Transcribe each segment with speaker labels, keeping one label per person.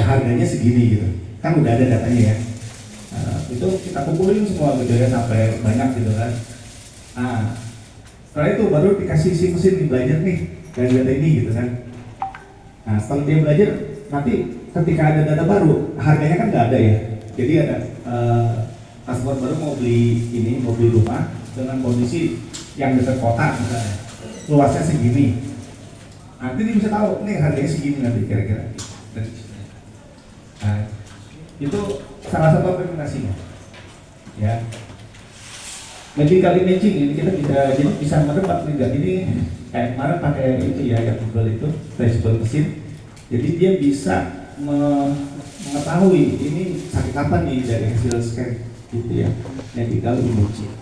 Speaker 1: harganya segini gitu, kan udah ada datanya ya. Itu kita kumpulin semua gitu ya sampai banyak gitu kan. Nah, setelah itu baru dikasih si mesin nih belajar nih dari data ini gitu kan. Nah, setelah dia belajar, nanti ketika ada data baru, harganya kan nggak ada ya. Jadi ada customer baru mau beli rumah dengan kondisi yang dekat kota misalnya, luasnya segini. Nanti dia bisa tahu nih harganya segini nanti kira-kira. Nah, itu salah satu aplikasinya. Ya. Medical imaging ini kita bisa menebak nih, ini kayak kemarin pakai itu ya yang Google itu flexible mesin. Jadi dia bisa mengetahui ini sakit apa nih dari hasil scan gitu ya, medical imaging.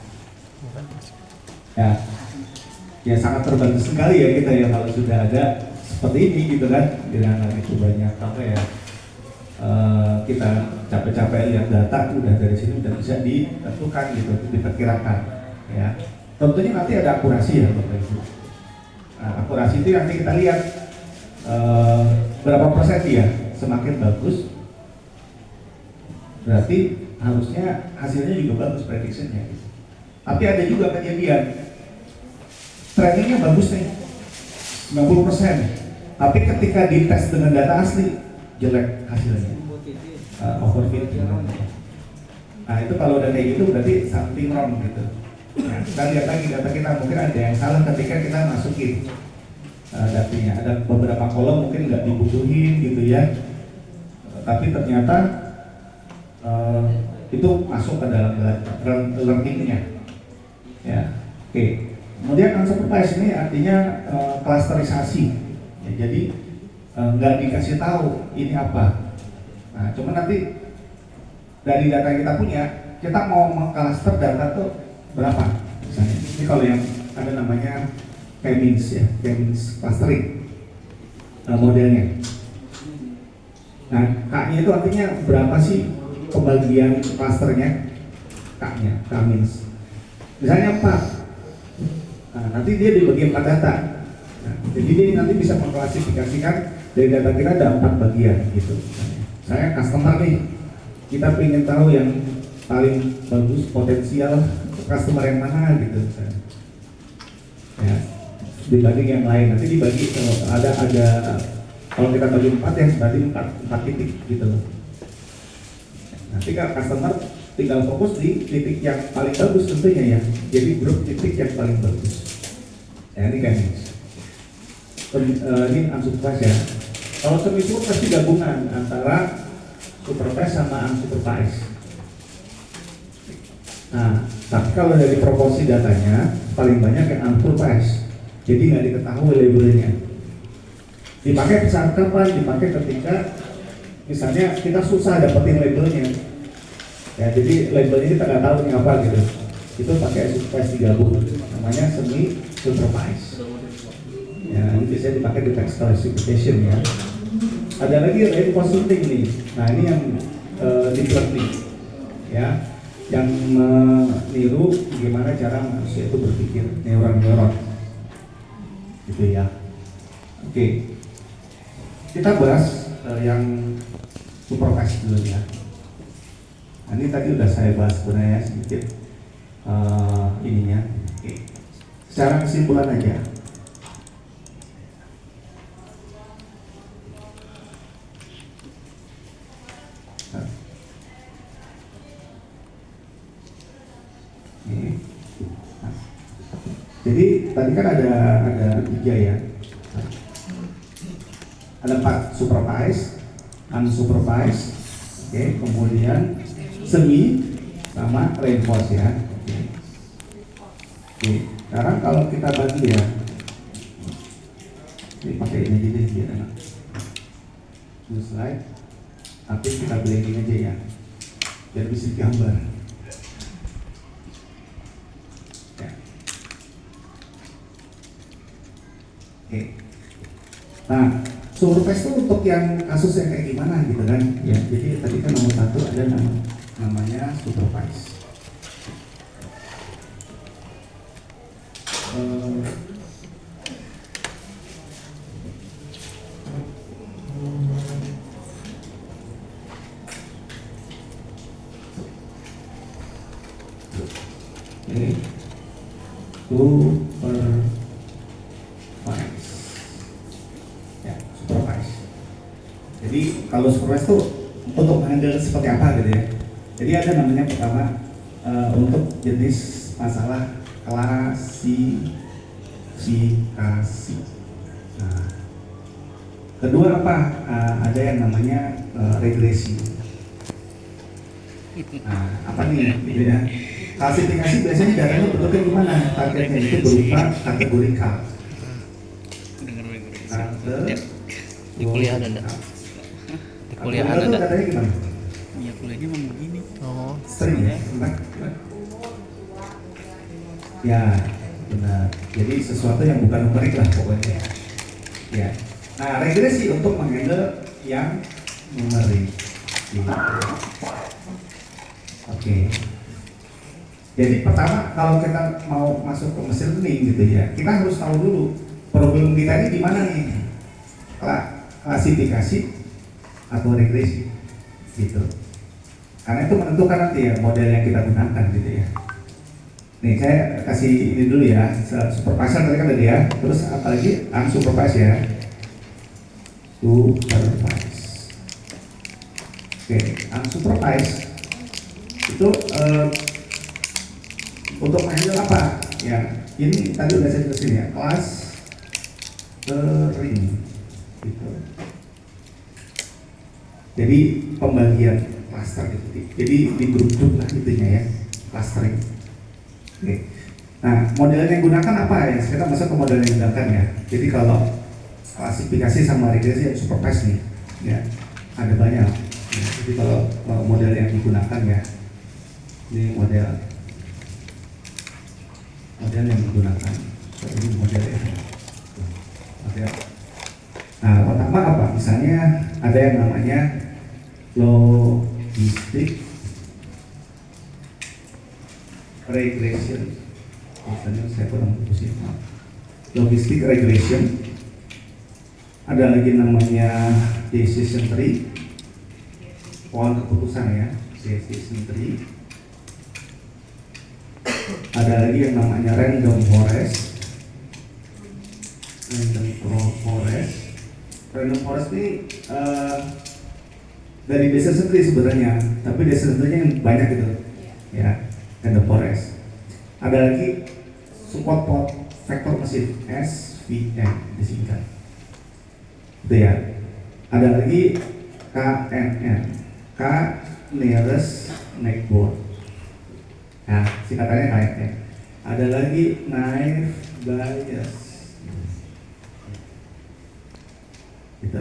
Speaker 1: Ya sangat terbantu sekali ya kita ya kalau sudah ada seperti ini gitu kan, dengan itu banyak apa ya. Kita capek-capek lihat data udah dari sini udah bisa ditentukan gitu, diperkirakan ya. Tentunya nanti ada akurasi ya Bapak Ibu. Nah, akurasi itu nanti kita lihat berapa persen ya, semakin bagus berarti harusnya hasilnya juga bagus prediksinya gitu. Tapi ada juga kejadian trackingnya bagus nih 90%, tapi ketika dites dengan data asli jelek hasilnya, overfit. Nah itu kalau udah kayak gitu berarti something wrong gitu. Nah, kita lihat lagi data kita, mungkin ada yang salah ketika kita masukin datanya. Ada beberapa kolom mungkin nggak dibutuhin gitu ya, tapi ternyata itu masuk ke dalam learningnya. Ya, oke. Kemudian unsupervised ini artinya klasterisasi. Ya, jadi nggak dikasih tahu ini apa. Nah, cuma nanti dari data yang kita punya, kita mau mengklaster data tuh berapa? Misalnya, ini kalau yang ada namanya K-means ya, K-means clustering modelnya. Nah, K-nya itu artinya berapa sih pembagian klasternya? K-nya, K-means. Misalnya 4. Nah, nanti dia dibagi 4 data. Nah, jadi dia nanti bisa mengklasifikasikan dari data kita ada 4 bagian gitu. Saya customer nih, kita ingin tahu yang paling bagus potensial customer yang mana gitu. Ya, dibanding yang lain nanti dibagi kalau ada kalau kita bagi 4 ya berarti 4 titik gitu loh. Nanti kalau customer tinggal fokus di titik yang paling bagus tentunya ya. Jadi grup titik yang paling bagus. Ya, ini kan ini unsupervised ya. Kalau semi itu pasti gabungan antara supervised sama unsupervised. Nah, tapi kalau dari proporsi datanya paling banyak yang unsupervised. Jadi nggak diketahui labelnya. Dipakai saat kapan? Dipakai ketika misalnya kita susah dapetin labelnya. Ya, jadi labelnya kita nggak tahu ini apa gitu. Itu pakai supervised digabung. Namanya semi supervised. Ya, ini biasanya dipakai di text classification ya. Ada lagi reinforcing nih. Nah, ini yang deep learning ya, yang meniru gimana cara manusia itu berpikir, neuron gitu ya. Oke, kita bahas yang supervised dulu ya. Nah, ini tadi udah saya bahas sebenarnya sedikit ininya. Oke. Secara kesimpulan aja. Jadi tadi kan ada 3 ya, ada 4 supervised, unsupervised, oke, kemudian semi sama reinforced ya. Oke, sekarang kalau kita bagi ya, ini pakai ini aja deh biar enak. New slide, tapi kita blending aja ya, biar bisa gambar. Oke. Nah, supervised itu untuk yang kasus yang kayak gimana gitu kan? Ya, jadi tadi kan nomor 1 ada namanya supervised. Oke. Supervise. Ya, supervise. Jadi kalau supervise itu untuk menghandle seperti apa gitu ya. Jadi ada namanya pertama untuk jenis masalah klasifikasi. Nah, kedua apa? Ada yang namanya regresi. Nah, apa nih? Gitu ya. Klasifikasi biasanya datanya bentuknya gimana? Targetnya itu berupa kategorikal.
Speaker 2: Di kuliah ada enggak? Di kuliah ada enggak?
Speaker 1: Katanya gimana?
Speaker 3: Iya, kuliahnya memang begini.
Speaker 2: Oh,
Speaker 1: Sering ya? Ya, benar. Jadi sesuatu yang bukan numerik lah pokoknya. Ya. Nah, regresi untuk menghandle yang numerik. Gitu. Oke. Jadi pertama kalau kita mau masuk ke mesin learning gitu ya, kita harus tahu dulu problem kita ini di mana nih, klasifikasi atau regresi, gitu. Karena itu menentukan nanti ya model yang kita gunakan gitu ya. Nih saya kasih ini dulu ya, supervisor tadi kan tadi ya, terus apalagi unsupervised ya, supervised. Oke, unsupervised itu untuk handle apa? Ya, ini tadi udah saya jelasin ya, clustering gitu. Jadi pembagian cluster gitu. Jadi di grup-grup lah intinya ya, clustering. Oke. Nah, model yang digunakan apa ya? Kita masuk ke model yang digunakan ya. Jadi kalau klasifikasi sama regresi yang supervised nih, ya ada banyak. Ya, jadi kalau model yang digunakan ya, ini model yang digunakan. Ini model ya. Model. Nah, pertama apa? Misalnya ada yang namanya logistic regression. Misalnya saya kurang fokus ya. Logistic regression. Ada lagi namanya decision tree. Pohon keputusan ya, decision tree. Ada lagi yang namanya random forest. Random forest ini dari decision tree sebenarnya, tapi decision tree yang banyak gitu, ya, random forest. Ada lagi support vector mesin, SVM disingkat, itu ya. Ada lagi KNN, K nearest neighbor. Nah, singkatannya KNN. Ada lagi naive bias. Gitu.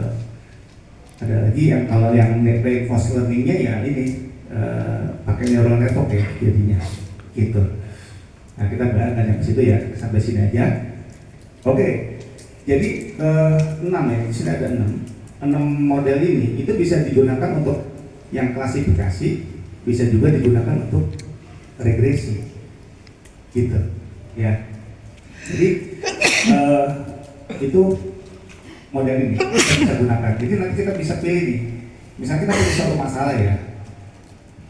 Speaker 1: Ada lagi yang kalau yang reinforced learningnya ya ini pakai neural network ya jadinya, gitu. Nah kita nggak nyampe situ ya, sampai sini aja. Oke, jadi 6 ya, di sini ada 6 model ini itu bisa digunakan untuk yang klasifikasi, bisa juga digunakan untuk regresi, gitu, ya. Jadi itu model ini kita bisa gunakan. Jadi nanti kita bisa pilih nih. Misalnya kita punya suatu masalah ya.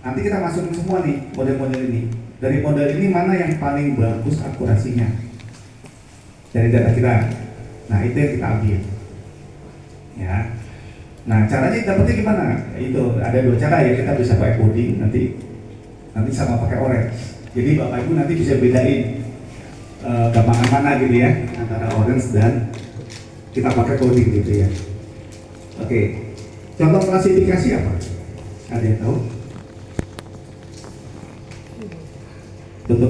Speaker 1: Nanti kita masukin semua nih model-model ini. Dari model ini mana yang paling bagus akurasinya dari data kita. Nah itu yang kita ambil. Ya. Nah caranya dapetnya gimana? Itu ada 2 cara ya. Kita bisa pakai coding nanti sama pakai orange. Jadi bapak ibu nanti bisa bedain gampangan mana gitu ya antara orange dan kita pakai coding gitu ya. Oke, contoh klasifikasi apa? Ada yang tahu? Contoh